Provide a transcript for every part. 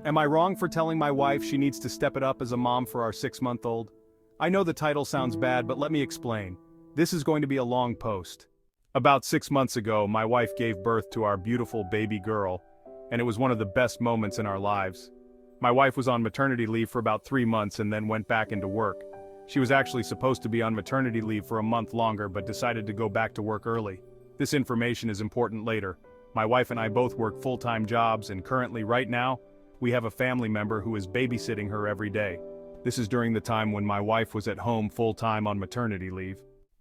Am I wrong for telling my wife she needs to step it up as a mom for our 6-month-old? I know the title sounds bad, but let me explain. This is going to be a long post. About 6 months ago, my wife gave birth to our beautiful baby girl, and it was one of the best moments in our lives. My wife was on maternity leave for about 3 months and then went back into work. She was actually supposed to be on maternity leave for a month longer but decided to go back to work early. This information is important later. My wife and I both work full-time jobs, and currently, right now, we have a family member who is babysitting her every day. This is during the time when my wife was at home full-time on maternity leave.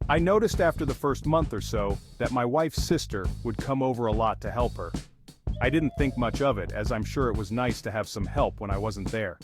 I noticed after the first month or so that my wife's sister would come over a lot to help her. I didn't think much of it, as I'm sure it was nice to have some help when I wasn't there.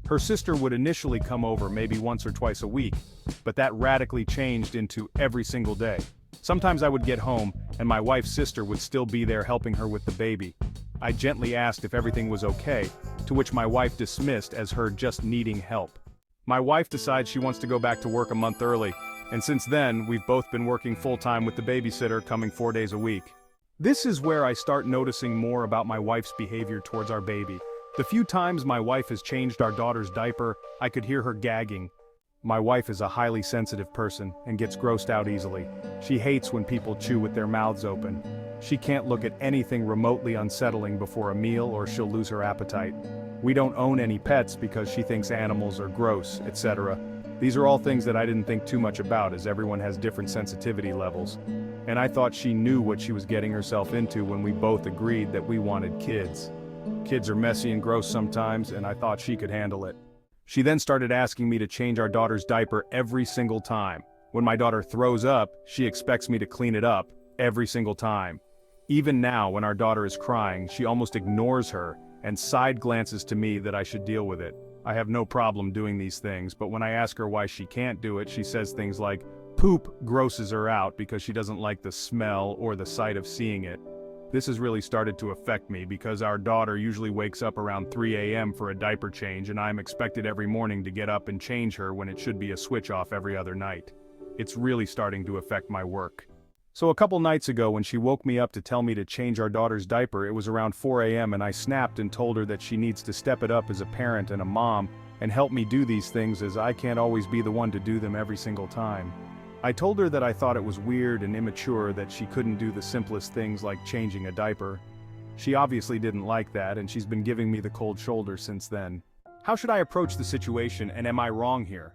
Her sister would initially come over maybe once or twice a week, but that radically changed into every single day. Sometimes I would get home, and my wife's sister would still be there helping her with the baby. I gently asked if everything was okay, to which my wife dismissed as her just needing help. My wife decides she wants to go back to work a month early, and since then, we've both been working full-time with the babysitter, coming 4 days a week. This is where I start noticing more about my wife's behavior towards our baby. The few times my wife has changed our daughter's diaper, I could hear her gagging. My wife is a highly sensitive person and gets grossed out easily. She hates when people chew with their mouths open. She can't look at anything remotely unsettling before a meal or she'll lose her appetite. We don't own any pets because she thinks animals are gross, etc. These are all things that I didn't think too much about, as everyone has different sensitivity levels. And I thought she knew what she was getting herself into when we both agreed that we wanted kids. Kids are messy and gross sometimes, and I thought she could handle it. She then started asking me to change our daughter's diaper every single time. When my daughter throws up, she expects me to clean it up every single time. Even now, when our daughter is crying, she almost ignores her and side glances to me that I should deal with it. I have no problem doing these things, but when I ask her why she can't do it, she says things like, poop grosses her out because she doesn't like the smell or the sight of seeing it. This has really started to affect me because our daughter usually wakes up around 3 a.m. for a diaper change, and I'm expected every morning to get up and change her when it should be a switch off every other night. It's really starting to affect my work. So a couple nights ago, when she woke me up to tell me to change our daughter's diaper, it was around 4 a.m. and I snapped and told her that she needs to step it up as a parent and a mom and help me do these things, as I can't always be the one to do them every single time. I told her that I thought it was weird and immature that she couldn't do the simplest things like changing a diaper. She obviously didn't like that, and she's been giving me the cold shoulder since then. How should I approach the situation, and am I wrong here?